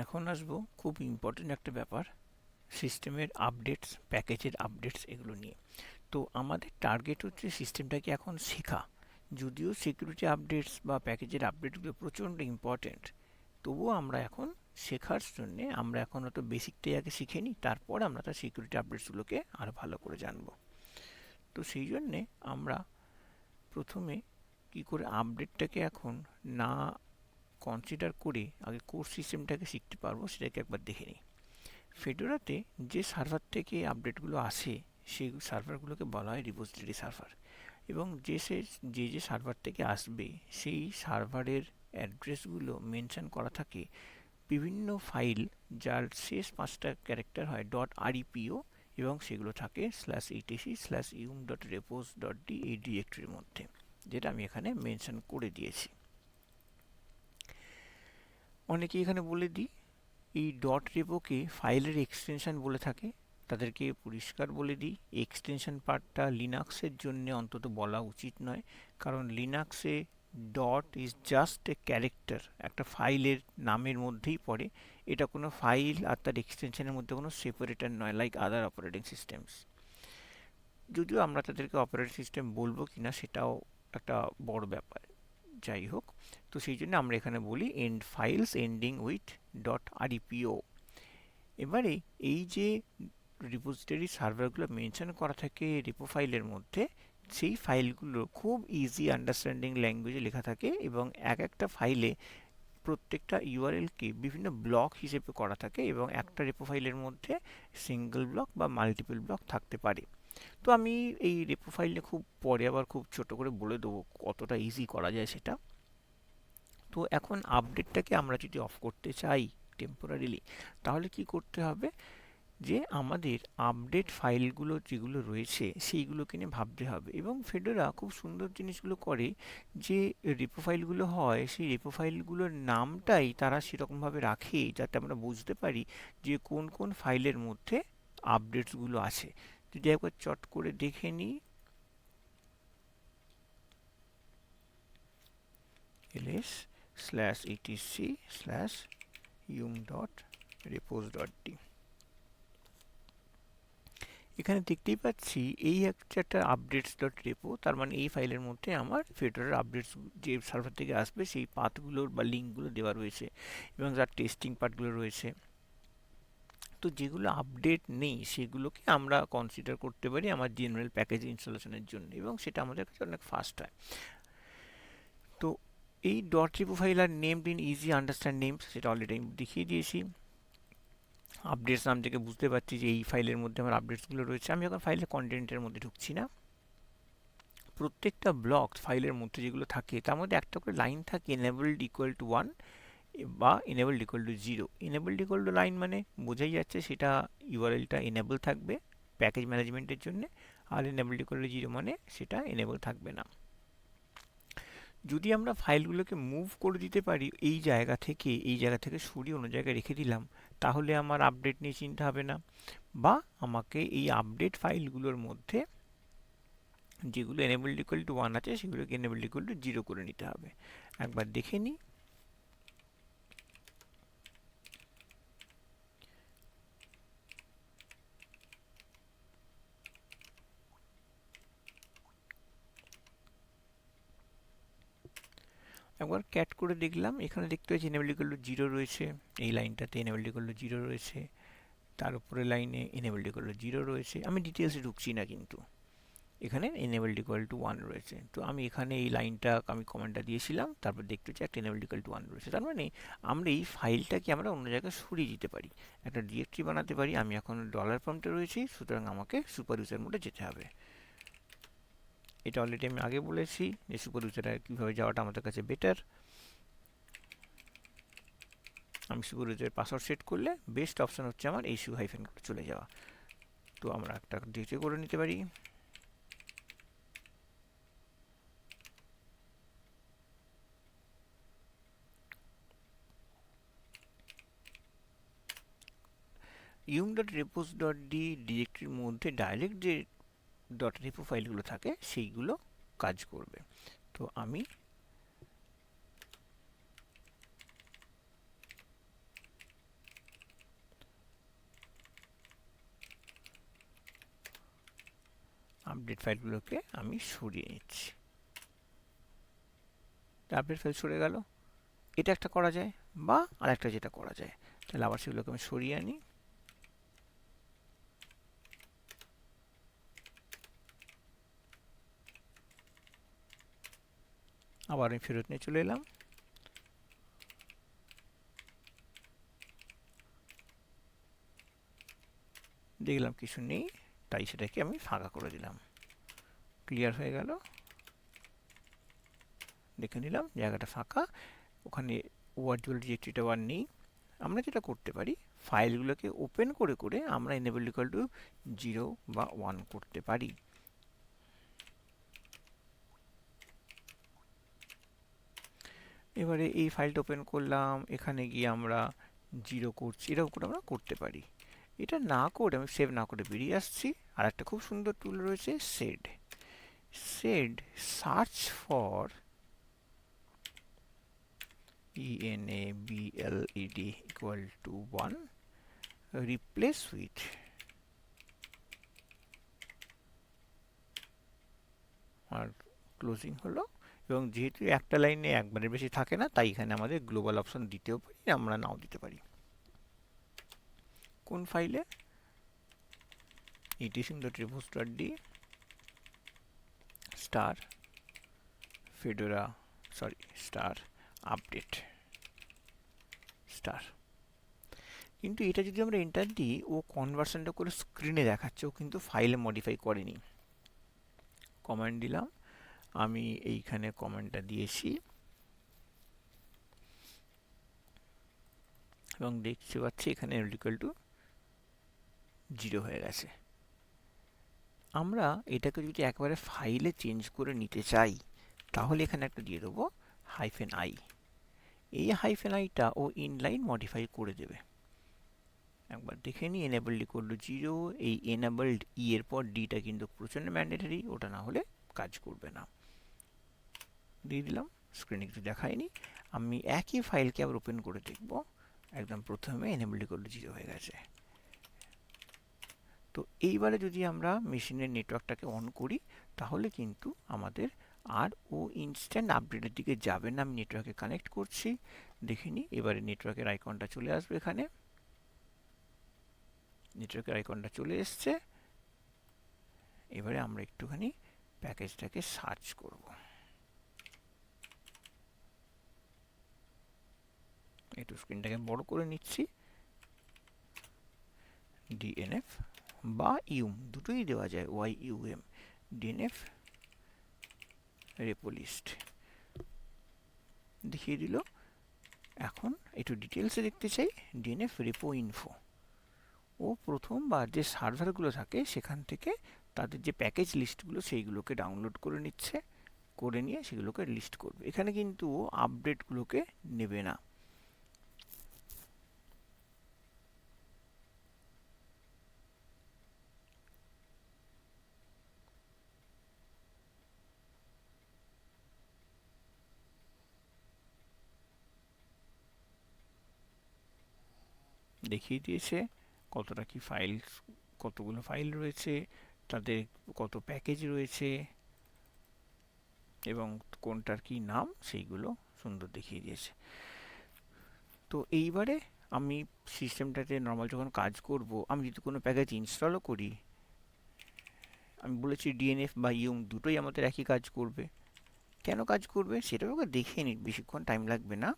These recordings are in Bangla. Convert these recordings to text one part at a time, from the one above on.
এখন আসবো খুব ইম্পর্টেন্ট একটা ব্যাপার, সিস্টেমের আপডেটস, প্যাকেজের আপডেটস এগুলো নিয়ে। তো আমাদের টার্গেট হচ্ছে সিস্টেমটাকে এখন শেখা। যদিও সিকিউরিটি আপডেটস বা প্যাকেজের আপডেটগুলো প্রচণ্ড ইম্পর্টেন্ট, তবুও আমরা এখন শেখার জন্যে আমরা এখন হয়তো বেসিকটাই আগে শিখে নিই, তারপর আমরা তার সিকিউরিটি আপডেটসগুলোকে আরও ভালো করে জানবো। তো সেই জন্যে আমরা প্রথমে কি করে আপডেটটাকে এখন না কনসিডার করে আগে কোর সিস্টেমটাকে শিখতে পারবো সেটাকে একবার দেখে নিই। ফেডোরাতে যে সার্ভার থেকে আপডেটগুলো আসে সেই সার্ভারগুলোকে বলা হয় রিপোজিটরি সার্ভার, এবং যে সার্ভার থেকে আসবে সেই সার্ভারের অ্যাড্রেসগুলো মেনশন করা থাকে বিভিন্ন ফাইল, যার শেষ 5টা ক্যারেক্টার হয় .repo, এবং সেগুলো থাকে /etc/yum.repos.d এই ডিরেক্টরির মধ্যে, যেটা আমি এখানে মেনশন করে দিয়েছি। অনেকে এখানে বলে দিই এই .repoকে ফাইলের এক্সটেনশন বলে থাকে, তাদেরকে পরিষ্কার বলে দিই এক্সটেনশন পার্টটা লিনাক্সের জন্য অন্তত বলা উচিত নয়, কারণ লিনাক্সে dot is just a character, একটা ফাইলের নামের মধ্যেই পড়ে। এটা কোনো ফাইল আর তার এক্সটেনশনের মধ্যে কোনো সেপারেটর নয়, লাইক আদার অপারেটিং সিস্টেমস। যদিও আমরা তাদেরকে অপারেটিং সিস্টেম বলবো কিনা সেটাও একটা বড় ব্যাপার। যাই হোক, তো সেই জন্য আমরা এখানে বলি and files ending with .repo। এবারে এই যে রিপোজিটরি সার্ভারগুলো মেনশন করা থাকে রিপো ফাইলের মধ্যে, সেই ফাইলগুলো খুব ইজি আন্ডারস্ট্যান্ডিং ল্যাঙ্গুয়েজে লেখা থাকে, এবং এক একটা ফাইলে প্রত্যেকটা ইউআরএলকে বিভিন্ন ব্লক হিসেবে করা থাকে, এবং একটা রেপো ফাইলের মধ্যে সিঙ্গেল ব্লক বা মাল্টিপল ব্লক থাকতে পারে। তো আমি এই রেপো ফাইলে খুব পরে আবার খুব ছোট করে বলে দেবো কতটা ইজি করা যায় সেটা। তো এখন আপডেটটাকে আমরা যদি অফ করতে চাই টেম্পোরারিলি, তাহলে কি করতে হবে, যে আমাদের আপডেট ফাইলগুলো যেগুলো রয়েছে সেইগুলোকে নিয়ে ভাবতে হবে। এবং ফেডোরা খুব সুন্দর জিনিসগুলো করে, যে রেপো ফাইলগুলো হয় সেই রেপো ফাইলগুলোর নামটাই তারা সেরকমভাবে রাখে যাতে আমরা বুঝতে পারি যে কোন কোন ফাইলের মধ্যে আপডেটসগুলো আছে। যদি একবার চট করে দেখে নিই, ls/etc/yum.repos.d, এখানে দেখতেই পাচ্ছি এই হচ্ছে একটা আপডেটস ডট রেপো, তার মানে এই ফাইলের মধ্যে আমার ফেডারেল আপডেটস যে সার্ভার থেকে আসবে সেই পাথগুলোর বা লিঙ্কগুলো দেওয়া রয়েছে, এবং যার টেস্টিং পার্টগুলো রয়েছে। তো যেগুলো আপডেট নেই সেগুলোকে আমরা কনসিডার করতে পারি আমার জেনারেল প্যাকেজ ইনস্টলেশনের জন্য, এবং সেটা আমাদের কাছে অনেক ফাস্ট হয়। তো এই ডট রেপো ফাইল আর named in easy understand names, সেটা অলরেডি আমি দেখিয়ে দিয়েছি। আপডেটস নাম থেকে বুঝতে পারছি যে এই ফাইলের মধ্যে আমার আপডেটসগুলো রয়েছে। আমি এখন ফাইলের কন্টেন্টের মধ্যে ঢুকছি না। প্রত্যেকটা ব্লক ফাইলের মধ্যে যেগুলো থাকে তার মধ্যে একটা করে লাইন থাকে এনেবলড ইকুয়াল টু 1 বা enabled equal to 0। Enabled equal to line মানে বোঝাই যাচ্ছে সেটা ইউআরএলটা এনেবল থাকবে প্যাকেজ ম্যানেজমেন্টের জন্য, আর এনেবলড ইকুয়াল টু 0 মানে সেটা এনেবল থাকবে না। যদি আমরা ফাইলগুলোকে মুভ করে দিতে পারি এই জায়গা থেকে সরিয়ে অন্য জায়গায় রেখে দিলাম, তাহলে আমার আপডেট নিয়ে চিন্তা হবে না। বা আমাকে এই আপডেট ফাইলগুলোর মধ্যে যেগুলো এনেবলড ইকুয়াল টু 1 আছে সেগুলোকে এনেবলড ইকুয়াল টু 0 করে নিতে হবে। একবার দেখে নিই। একবার ক্যাট করে দেখলাম, এখানে দেখতে পাচ্ছি এনেবলড ইকুয়াল টু 0 রয়েছে, এই লাইনটাতে এনেবলড ইকুয়াল টু 0 রয়েছে, তার উপরে লাইনে এনেবলড ইকুয়াল টু 0 রয়েছে। আমি ডিটেলসে ঢুকছি না, কিন্তু এখানে এনেবলড ইকুয়াল টু 1 রয়েছে। তো আমি এখানে এই লাইনটা আমি কমেন্টটা দিয়েছিলাম, তারপর দেখতে হচ্ছে একটা এনেবলড ইকুয়াল টু 1 রয়েছে। তার মানে আমরা এই ফাইলটাকে আমরা অন্য জায়গায় সরিয়ে দিতে পারি, একটা ডিরেক্টরি বানাতে পারি। আমি এখন ডলার প্রম্পটে রয়েছি, সুতরাং আমাকে সুপার ইউজার মোডে যেতে হবে। এটা অলরেডি আমি আগে বলেছি যে সুপার ইউজারে কীভাবে যাওয়াটা আমাদের কাছে বেটার। আমি সুপার ইউজারের পাসওয়ার্ড সেট করলে বেস্ট অপশন হচ্ছে আমার এই হাইফেন করে চলে যাওয়া। তো আমরা একটা ডিরেক্টরি করে নিতে পারি। yum.repos.d ডিরেক্টরির মধ্যে ডাইরেক্ট যে .repo ফাইলগুলো থাকে সেইগুলো কাজ করবে। তো আমি আপডেট ফাইলগুলোকে আমি সরিয়ে নিচ্ছি। আপডেট ফাইল সরে গেল। এটা একটা করা যায়, বা আরেকটা যেটা করা যায়, তাহলে আবার সেগুলোকে আমি সরিয়ে আনি। আবার আমি ফেরত নিয়ে চলে এলাম। দেখলাম কিছু নেই, তাই সেটাকে আমি ফাঁকা করে দিলাম। ক্লিয়ার হয়ে গেল। দেখে নিলাম জায়গাটা ফাঁকা, ওখানে ওয়ার্ড ডিরেক্টরিটা আর নেই। আমরা যেটা করতে পারি, ফাইলগুলোকে ওপেন করে করে আমরা enable equal to 0 বা 1 করতে পারি। এবারে এই ফাইলটা ওপেন করলাম, এখানে গিয়ে আমরা 0 করছি, এরকম করে আমরা করতে পারি। এটা না করে আমি সেভ না করে বেরিয়ে আসছি। আর একটা খুব সুন্দর টুল রয়েছে sed। sed search for ENABLED equal to 1 replace with আর ক্লোজিং হলো। এবং যেহেতু একটা লাইনে একবারের বেশি থাকে না, তাই এখানে আমাদের গ্লোবাল অপশন দিতেও পারি, আমরা নাও দিতে পারি। কোন ফাইলে? etc.tribush.d star fedora star update star। কিন্তু এটা যদি আমরা এন্টার দিই, ও কনভার্সনটা করে স্ক্রিনে দেখাচ্ছে, ও কিন্তু ফাইলে মডিফাই করেনি। কমান্ড দিলাম, আমি এইখানে কমান্ডটা দিয়েছি এবং দেখতে পাচ্ছি এখানে ইকুয়াল টু 0 হয়ে গেছে। আমরা এটাকে যদি একবারে ফাইলে চেঞ্জ করে নিতে চাই, তাহলে এখানে একটা দিয়ে দেবো -i। এই -iটা ও ইনলাইন মডিফাই করে দেবে। একবার দেখে নিই, enabled equal to 0, এই enabled এর পর ডিটা কিন্তু প্রচন্ড ম্যান্ডেটরি, ওটা না হলে কাজ করবে না। দিয়ে দিলাম, স্ক্রিনে কিছু দেখায়নি। আমি একই ফাইলকে আবার ওপেন করে দেখব। একদম প্রথমে enabled equal to 0 হয়ে গেছে। তো এইবারে যদি আমরা মেশিনের নেটওয়ার্কটাকে অন করি, তাহলে কিন্তু আমাদের আর ও ইনস্ট্যান্ট আপডেটের দিকে যাবে না। আমি নেটওয়ার্কে কানেক্ট করছি, দেখে নিই। এবারে নেটওয়ার্কের আইকনটা চলে আসবে এখানে। নেটওয়ার্কের আইকনটা চলে এসছে। এবারে আমরা একটুখানি প্যাকেজটাকে সার্চ করব। একটু স্ক্রিনটাকে বড় করে নিচ্ছি। DNF বা ইউম দুটোই দেওয়া যায়, YUM, DNF রেপো লিস্ট দেখিয়ে দিল। এখন একটু ডিটেলসে দেখতে চাই, DNF রেপো ইনফো। ও প্রথমবার যে সার্ভারগুলো থাকে সেখান থেকে তাদের যে প্যাকেজ লিস্টগুলো সেইগুলোকে ডাউনলোড করে নিচ্ছে, করে নিয়ে সেগুলোকে লিস্ট করবে। এখানে কিন্তু আপডেটগুলোকে নেবে না। দেখিয়ে দিয়েছে কতটা কি ফাইল, কতগুলো ফাইল রয়েছে, তাদের কত প্যাকেজ রয়েছে এবং কোনটার কি নাম, সেইগুলো সুন্দর দেখিয়ে দিয়েছে। তো এইবারে আমি সিস্টেমটাতে নর্মাল যখন কাজ করব, আমি যদি কোনো প্যাকেজ ইনস্টলও করি, আমি বলেছি DNF বা ইউম দুটোই আমাদের একই কাজ করবে। কেন কাজ করবে সেটাও ওকে দেখে নিই, বেশিক্ষণ টাইম লাগবে না।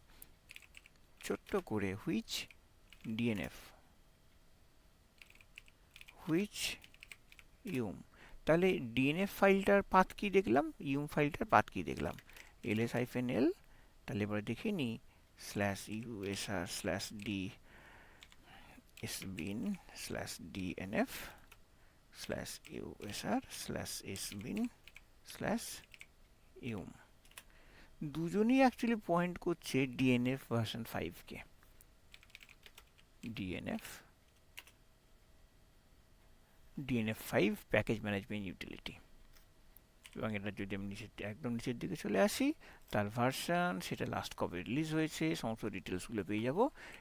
ছোট্ট করে হুইচ DNF হুইচ ইউম, তাহলে DNF ফাইলটার পাথ কি দেখলাম, ইউম ফাইলটার পাথ কি দেখলাম, ls-l। তাহলে এবার দেখে নিই /usr/d sbin/usr/sbin/ium। দুজনেই অ্যাকচুয়ালি পয়েন্ট করছে DNF ভার্সন 5 কে। DNF 5 package management utility. এবং এটা যদি আমি একদম নিচের দিকে চলে আসি, তার ভার্সন, সেটা লাস্ট কবে রিলিজ হয়েছে, সমস্ত ডিটেলসগুলো পেয়ে যাব।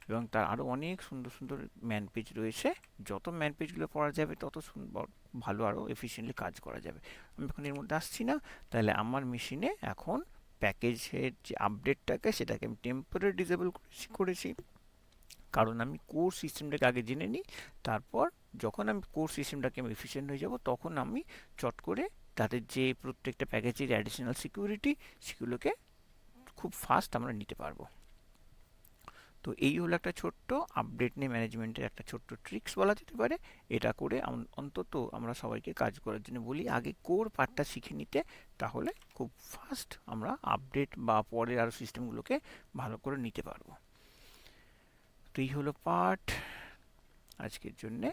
এবং তার আরও অনেক সুন্দর সুন্দর ম্যান পেজ রয়েছে। যত ম্যান পেজগুলো পড়া যাবে তত সুন্দর, ভালো, আরও এফিসিয়েন্টলি কাজ করা যাবে। আমি এখন এর মধ্যে আসছি না। তাহলে আমার মেশিনে এখন প্যাকেজের যে আপডেটটাকে, সেটাকে আমি টেম্পোরারি ডিসেবল করেছি, কারণ আমি কোর সিস্টেমটাকে আগে জেনে নিই। তারপর যখন আমি কোর সিস্টেমটাকে আমি এফিসিয়েন্ট হয়ে যাব, তখন আমি চট করে তাদের যে প্রত্যেকটা প্যাকেজের অ্যাডিশনাল সিকিউরিটি, সেগুলোকে খুব ফাস্ট আমরা নিতে পারবো। তো এই হলো একটা ছোট্ট আপডেট নিয়ে ম্যানেজমেন্টের একটা ছোট্ট ট্রিক্স বলা যেতে পারে। এটা করে অন্তত আমরা সবাইকে কাজ করার জন্য বলি আগে কোর পার্টটা শিখে নিতে, তাহলে খুব ফাস্ট আমরা আপডেট বা পরের আরও সিস্টেমগুলোকে ভালো করে নিতে পারবো। তো এই হলো পার্ট আজকের জন্যে।